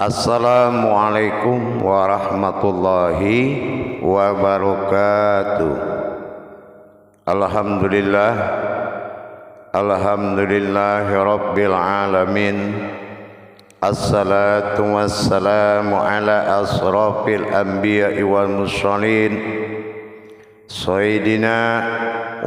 Assalamualaikum warahmatullahi wabarakatuh. Alhamdulillah, alhamdulillahi rabbil alamin. Assalatu wassalamu ala asrafil anbiya'i wal mursalin, sayyidina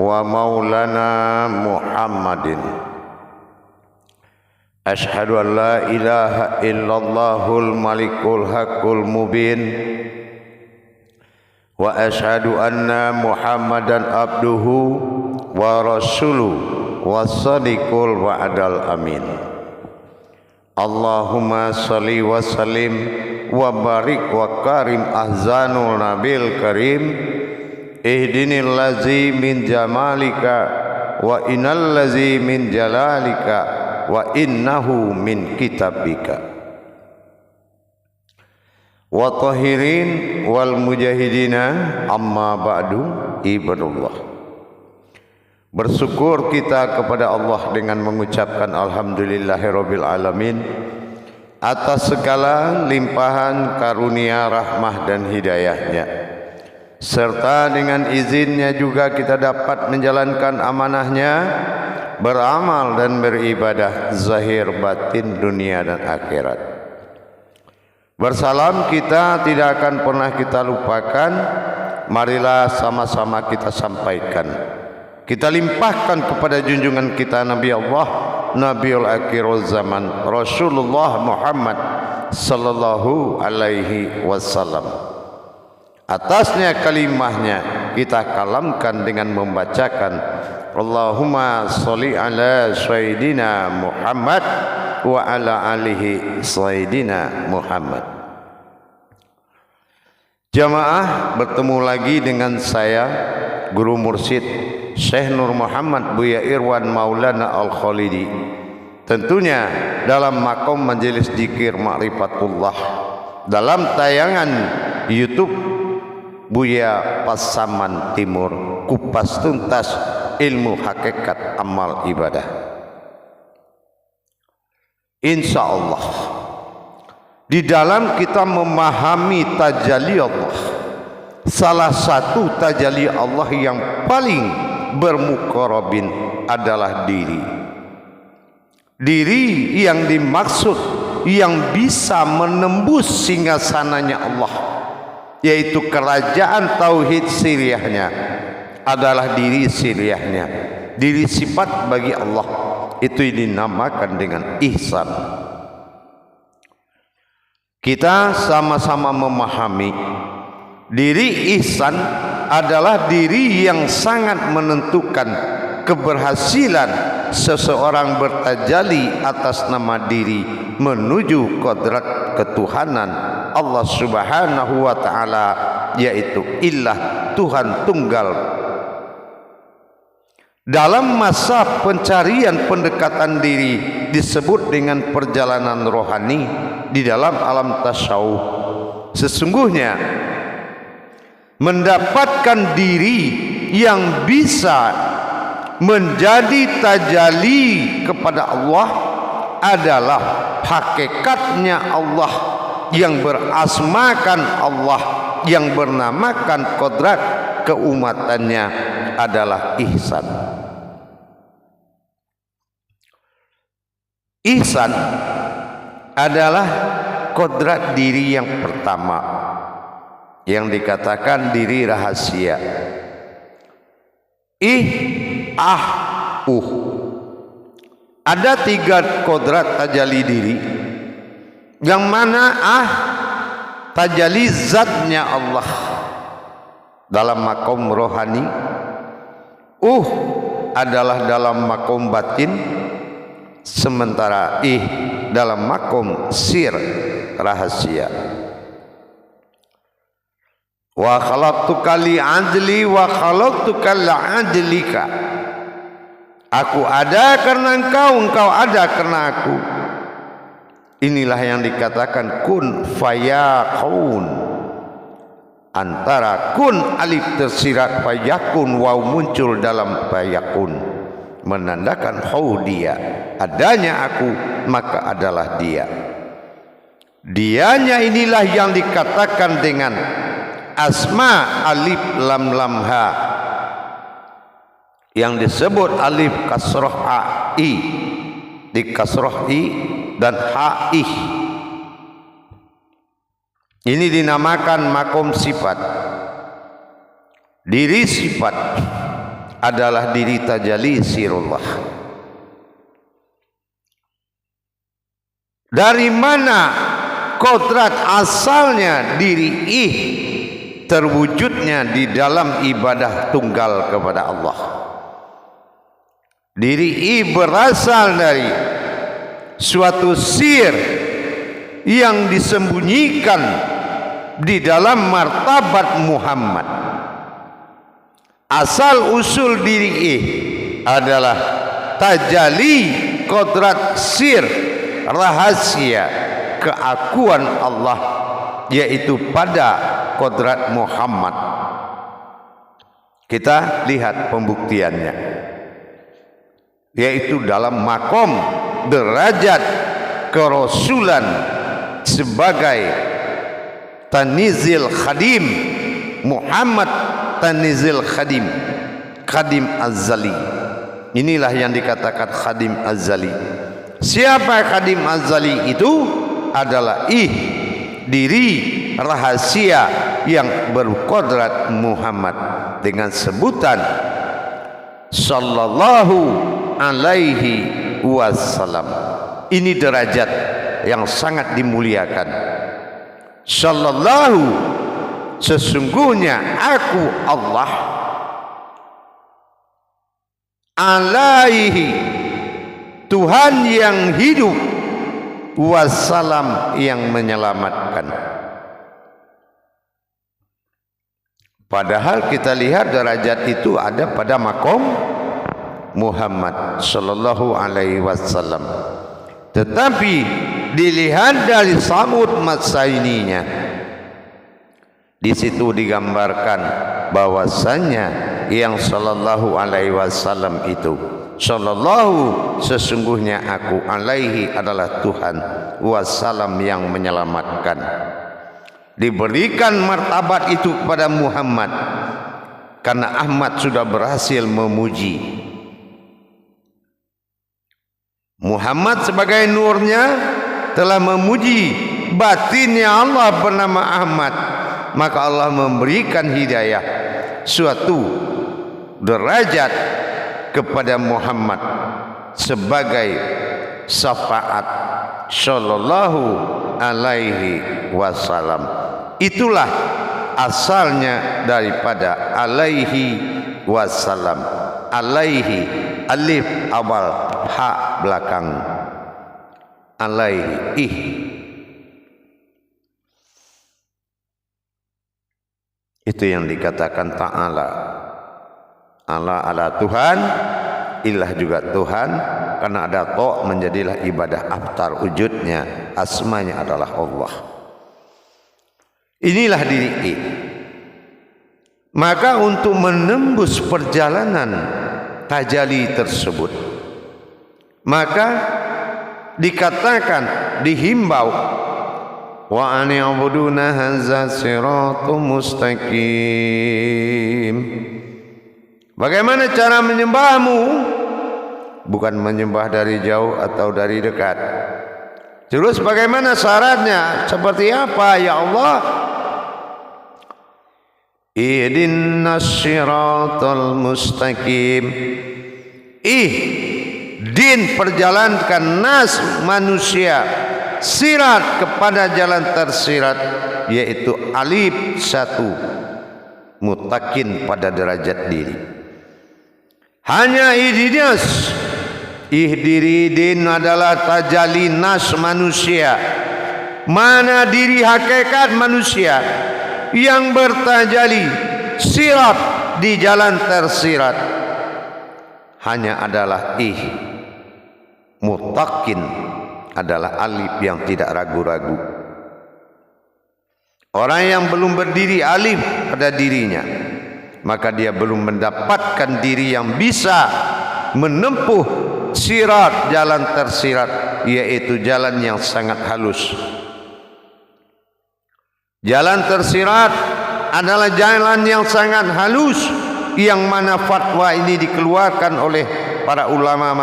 wa maulana Muhammadin. Ashhadu an la ilaha illallahul malikul haqqul mubin wa ashhadu anna Muhammadan abduhu wa rasuluhu was-sadiqul wa'dal amin. Allahumma shalli wa sallim wa barik wa karim ahzanul nabil karim. Ihdinil ladzi min jamalika wa innal ladzi min jalalika wa innahu min kitabika. Wa tahirin wal mujahidina amma ba'du. Ibadullah, bersyukur kita kepada Allah dengan mengucapkan alhamdulillahirabbil alamin atas segala limpahan karunia, rahmah dan hidayahnya, serta dengan izinnya juga kita dapat menjalankan amanahnya, beramal dan beribadah zahir batin dunia dan akhirat. Bersalam kita tidak akan pernah kita lupakan. Marilah sama-sama kita sampaikan, kita limpahkan kepada junjungan kita Nabi Allah, Nabiul Akhirul Zaman, Rasulullah Muhammad sallallahu alaihi wasallam. Atasnya kalimahnya kita kalamkan dengan membacakan Allahumma sholli ala sayyidina Muhammad wa ala alihi sayyidina Muhammad. Jamaah, bertemu lagi dengan saya Guru Mursyid Syekh Nur Muhammad Buya Irwan Maulana Al-Khalidi, tentunya dalam makom majelis zikir Ma'rifatullah, dalam tayangan YouTube Buya Pasaman Timur, kupas tuntas ilmu hakikat amal ibadah. Insya Allah di dalam kita memahami tajalli Allah, salah satu tajalli Allah yang paling bermuqarrabin adalah diri. Diri yang dimaksud yang bisa menembus singgasananya Allah, yaitu kerajaan tauhid siriyahnya, adalah diri siriyahnya, diri sifat bagi Allah. Itu dinamakan dengan ihsan. Kita sama-sama memahami diri ihsan adalah diri yang sangat menentukan keberhasilan seseorang bertajalli atas nama diri menuju kodrat ketuhanan Allah Subhanahu wa ta'ala, yaitu ilah, Tuhan tunggal. Dalam masa pencarian pendekatan diri disebut dengan perjalanan rohani di dalam alam tasawuf. Sesungguhnya mendapatkan diri yang bisa menjadi tajalli kepada Allah adalah hakikatnya Allah yang berasmakan Allah, yang bernamakan kodrat keumatannya adalah ihsan. Ihsan adalah kodrat diri yang pertama, yang dikatakan diri rahasia. Ada 3 kodrat tajalli diri, yang mana tajalli zatnya Allah dalam makom rohani, adalah dalam makom batin, sementara dalam makom sir rahasia. Wa khalaqtuka li adli wa khalaqtuka li adlika. Aku ada karena engkau, engkau ada karena aku. Inilah yang dikatakan kun fayakun. Antara kun alif tersirat fayakun, waw muncul dalam fayakun, menandakan dia, adanya aku maka adalah dia. Dianya inilah yang dikatakan dengan asma alif lam lam ha, yang disebut alif kasroh a i, di kasroh i dan ha ih. Ini dinamakan makom sifat. Diri sifat adalah diri tajalli sirullah. Dari mana kodrat asalnya diri ih terwujudnya di dalam ibadah tunggal kepada Allah. Diri ih berasal dari suatu sir yang disembunyikan di dalam martabat Muhammad. Asal usul diri ih adalah tajalli kodrat sir, rahasia keakuan Allah, yaitu pada kodrat Muhammad. Kita lihat pembuktiannya, yaitu dalam makom derajat kerasulan sebagai Tanizil Khadim Muhammad, Tanizil Khadim, Khadim Azali. Inilah yang dikatakan Khadim Azali. Siapa Khadim Azali itu? Adalah diri rahasia yang berkodrat Muhammad dengan sebutan sallallahu alaihi wasallam. Ini derajat yang sangat dimuliakan. Sallallahu, sesungguhnya aku Allah, alaihi, Tuhan yang hidup, wassalam, yang menyelamatkan. Padahal kita lihat derajat itu ada pada makom Muhammad sallallahu alaihi wasallam. Tetapi dilihat dari samud matsaininya, di situ digambarkan bahwasannya yang sallallahu alaihi wasallam itu, sallallahu, sesungguhnya aku, alaihi adalah Tuhan, wasallam, yang menyelamatkan. Diberikan martabat itu kepada Muhammad karena Ahmad sudah berhasil memuji Muhammad sebagai nurnya, telah memuji batinnya Allah bernama Ahmad. Maka Allah memberikan hidayah, suatu derajat kepada Muhammad sebagai syafaat sallallahu alaihi wasallam. Itulah asalnya daripada alaihi wasallam. Alaihi, alif awal, ha belakang, alaihi ih. Itu yang dikatakan ta'ala. Allah adalah Tuhan, ilah juga Tuhan, karena ada to' menjadilah ibadah abtar, wujudnya, asmanya adalah Allah. Inilah diri I. Maka untuk menembus perjalanan tajalli tersebut, maka dikatakan, dihimbau, wa an ya'buduna hadza siratum mustaqim. Bagaimana cara menyembahmu? Bukan menyembah dari jauh atau dari dekat. Terus bagaimana syaratnya? Seperti apa ya Allah? Ihdinas siratal mustaqim. Din, perjalankan nas, manusia, sirat, kepada jalan tersirat, yaitu alif satu, mutakin, pada derajat diri. Hanya ihdinas, ihdiridin adalah tajalli nas, manusia. Mana diri hakikat manusia yang bertajalli sirat, di jalan tersirat, hanya adalah mutakin, adalah alif yang tidak ragu-ragu. Orang yang belum berdiri alif pada dirinya, maka dia belum mendapatkan diri yang bisa menempuh sirat, jalan tersirat, yaitu jalan yang sangat halus, Jalan tersirat adalah jalan yang sangat halus, yang mana fatwa ini dikeluarkan oleh para ulama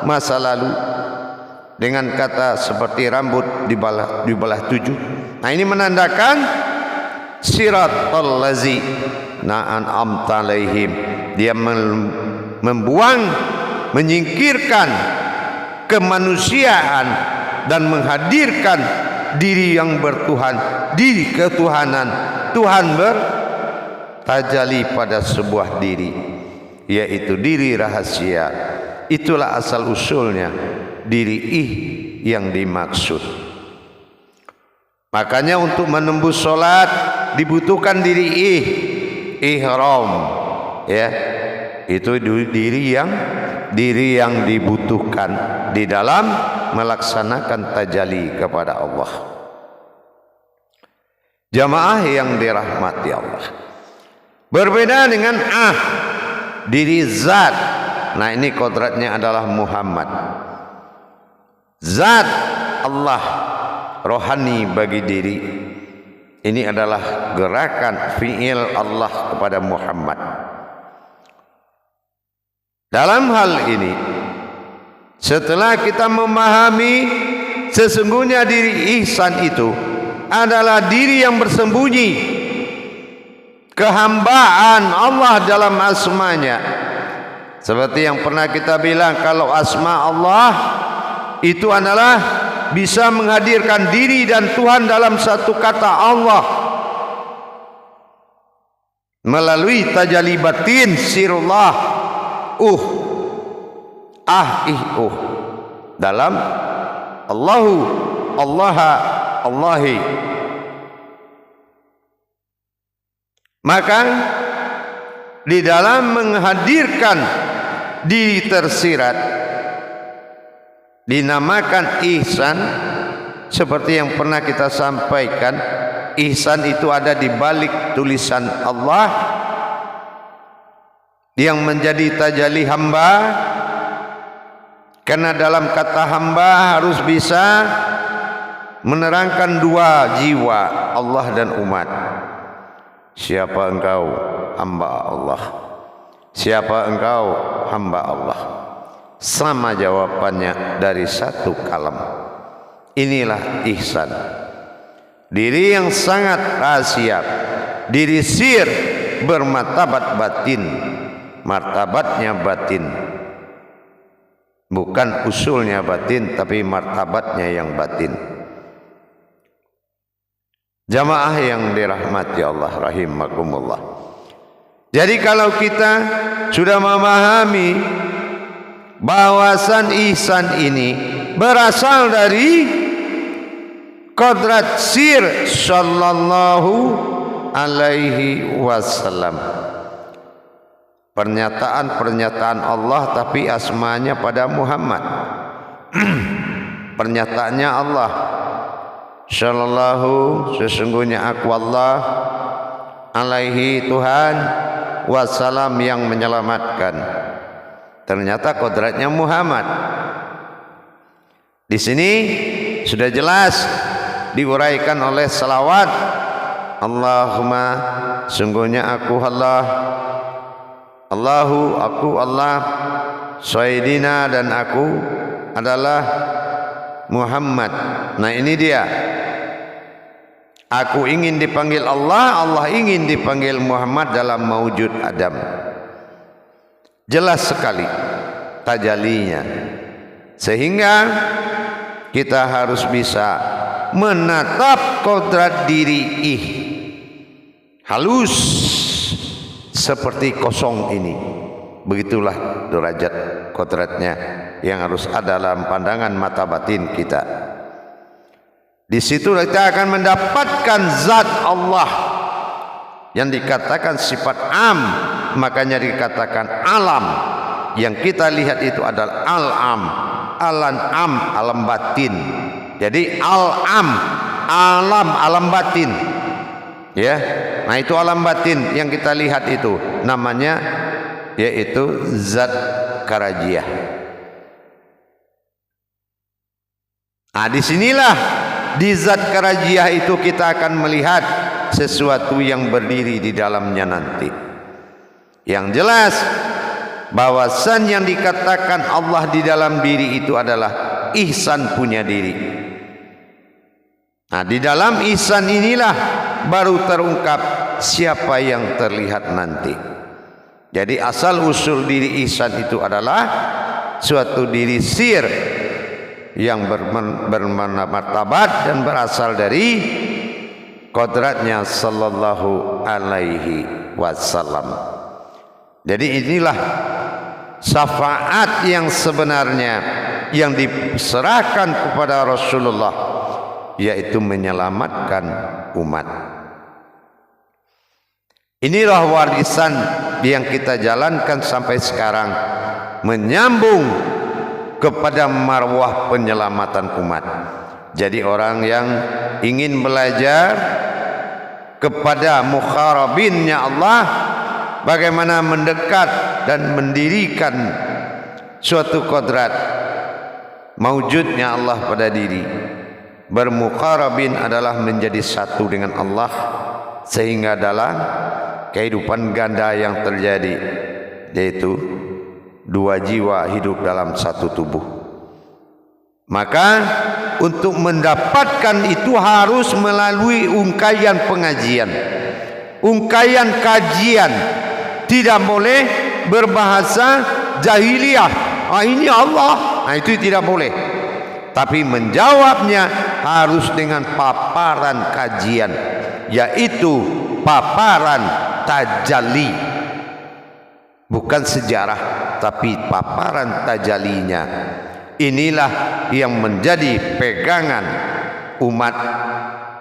masa lalu dengan kata seperti rambut dibelah 7. Nah, ini menandakan siratal lazi na'amta alaihim. Dia membuang, menyingkirkan kemanusiaan dan menghadirkan diri yang bertuhan, diri ketuhanan. Tuhan bertajalli pada sebuah diri, yaitu diri rahasia. Itulah asal usulnya diri yang dimaksud. Makanya untuk menembus solat dibutuhkan diri ihram, ya. Itu diri yang dibutuhkan di dalam melaksanakan tajalli kepada Allah. Jamaah yang dirahmati Allah, berbeda dengan diri zat. Nah, ini kodratnya adalah Muhammad, zat Allah rohani bagi diri. Ini adalah gerakan fi'il Allah kepada Muhammad. Dalam hal ini, setelah kita memahami sesungguhnya diri ihsan itu adalah diri yang bersembunyi, kehambaan Allah dalam asmanya. Seperti yang pernah kita bilang, kalau asma Allah itu adalah bisa menghadirkan diri dan Tuhan dalam satu kata Allah melalui tajalli batin sirullah dalam Allahu, Allaha, Allahi. Maka di dalam menghadirkan diri tersirat dinamakan ihsan. Seperti yang pernah kita sampaikan, ihsan itu ada di balik tulisan Allah yang menjadi tajalli hamba. Karena dalam kata hamba harus bisa menerangkan dua jiwa, Allah dan umat. Siapa engkau? Hamba Allah. Siapa engkau? Hamba Allah. Sama jawabannya dari satu kalam. Inilah ihsan. Diri yang sangat rahasia, diri sir, bermartabat batin. Martabatnya batin, bukan usulnya batin, tapi martabatnya yang batin. Jamaah yang dirahmati Allah rahimakumullah. Jadi kalau kita sudah memahami bahwasan ihsan ini berasal dari kodrat sir sallallahu alaihi wasallam, pernyataan Allah tapi asmanya pada Muhammad. Pernyataannya Allah, sallallahu, sesungguhnya aku Allah, alaihi Tuhan, wasallam yang menyelamatkan. Ternyata kodratnya Muhammad. Di sini sudah jelas diuraikan oleh salawat. Allahumma, sungguhnya aku Allah, Allahu, aku Allah, Sayyidina, dan aku adalah Muhammad. Nah, ini dia. Aku ingin dipanggil Allah, Allah ingin dipanggil Muhammad dalam maujud Adam. Jelas sekali tajallinya. Sehingga kita harus bisa menatap kodrat diri halus seperti kosong ini. Begitulah derajat kodratnya yang harus ada dalam pandangan mata batin kita. Di situ kita akan mendapatkan zat Allah yang dikatakan sifat am, makanya dikatakan alam. Yang kita lihat itu adalah al-am, al-am, alam batin. Jadi al-am, alam batin. Ya, nah itu alam batin yang kita lihat itu namanya yaitu zat karajiah. Nah, disinilah di zat karajiah itu kita akan melihat sesuatu yang berdiri di dalamnya nanti. Yang jelas bahwasan yang dikatakan Allah di dalam diri itu adalah ihsan punya diri. Nah, di dalam ihsan inilah baru terungkap siapa yang terlihat nanti. Jadi asal usul diri ihsan itu adalah suatu diri sir yang bermartabat dan berasal dari kodratnya sallallahu alaihi wasallam. Jadi inilah syafaat yang sebenarnya yang diserahkan kepada Rasulullah, yaitu menyelamatkan umat. Inilah warisan yang kita jalankan sampai sekarang, menyambung kepada marwah penyelamatan umat. Jadi orang yang ingin belajar kepada mukharabinnya Allah, bagaimana mendekat dan mendirikan suatu kodrat maujudnya Allah pada diri. Bermukharabin adalah menjadi satu dengan Allah, sehingga dalam kehidupan ganda yang terjadi, yaitu dua jiwa hidup dalam satu tubuh. Maka untuk mendapatkan itu harus melalui ungkayan pengajian, ungkayan kajian. Tidak boleh berbahasa jahiliyah. Ini Allah. Itu tidak boleh. Tapi menjawabnya harus dengan paparan kajian, yaitu paparan tajalli. Bukan sejarah, tapi paparan tajallinya. Inilah yang menjadi pegangan umat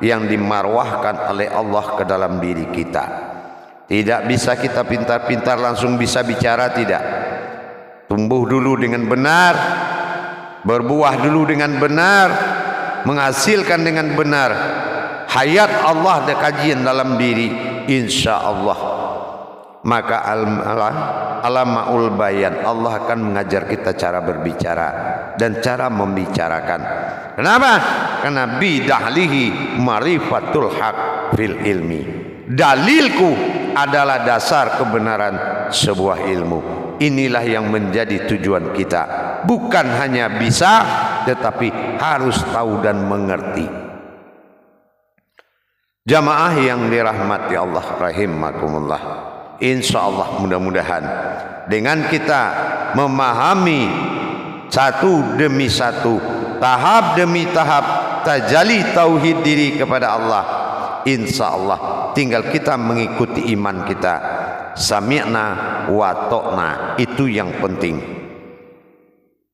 yang dimarwahkan oleh Allah ke dalam diri kita. Tidak bisa kita pintar-pintar langsung bisa bicara, tidak. Tumbuh dulu dengan benar, berbuah dulu dengan benar, menghasilkan dengan benar. Hayat Allah ada kajian dalam diri, insya Allah. Maka alamaul bayan, Allah akan mengajar kita cara berbicara dan cara membicarakan. Kenapa? Karena bidahlihi marifatul haq fil ilmi. Dalilku adalah dasar kebenaran sebuah ilmu. Inilah yang menjadi tujuan kita. Bukan hanya bisa, tetapi harus tahu dan mengerti. Jamaah yang dirahmati Allah rahimakumullah, insya Allah mudah-mudahan dengan kita memahami satu demi satu, tahap demi tahap tajalli tauhid diri kepada Allah, insya Allah tinggal kita mengikuti iman kita. Sami'na wa ta'na, itu yang penting.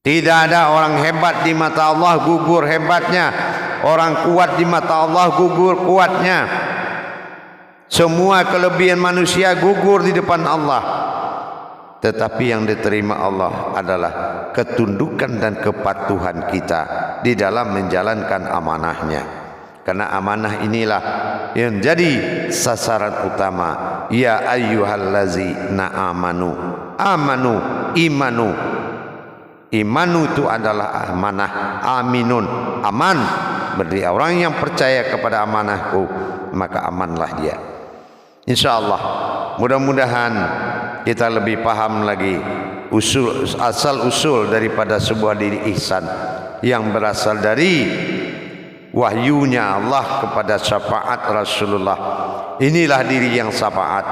Tidak ada orang hebat di mata Allah gugur hebatnya, orang kuat di mata Allah gugur kuatnya. Semua kelebihan manusia gugur di depan Allah. Tetapi yang diterima Allah adalah ketundukan dan kepatuhan kita di dalam menjalankan amanahnya. Karena amanah inilah yang jadi sasaran utama. Ya ayyuhallazina amanu, amanu, imanu. Imanu itu adalah amanah, aminun, aman. Berarti orang yang percaya kepada amanahku, maka amanlah dia. Insya Allah mudah-mudahan kita lebih paham lagi usul, asal usul daripada sebuah diri ihsan yang berasal dari wahyunya Allah kepada syafaat Rasulullah. Inilah diri yang syafaat,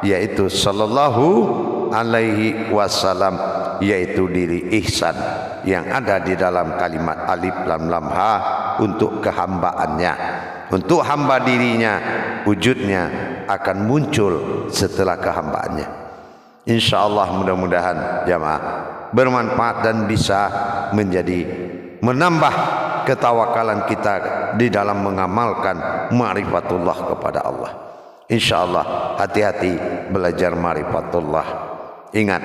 yaitu sallallahu alaihi wasallam, yaitu diri ihsan yang ada di dalam kalimat alif lam lam ha untuk kehambaannya, untuk hamba dirinya. Wujudnya akan muncul setelah kehambaannya. Insya Allah mudah-mudahan jamaah bermanfaat dan bisa menjadi menambah ketawakalan kita di dalam mengamalkan ma'rifatullah kepada Allah. Insya Allah hati-hati belajar ma'rifatullah. Ingat,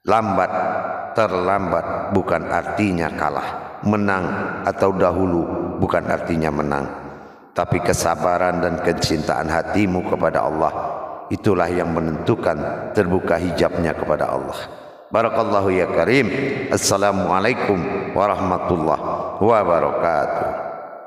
lambat terlambat bukan artinya kalah. Menang atau dahulu bukan artinya menang. Tapi kesabaran dan kecintaan hatimu kepada Allah, itulah yang menentukan terbuka hijabnya kepada Allah. Barakallahu ya karim. Assalamualaikum warahmatullahi wabarakatuh.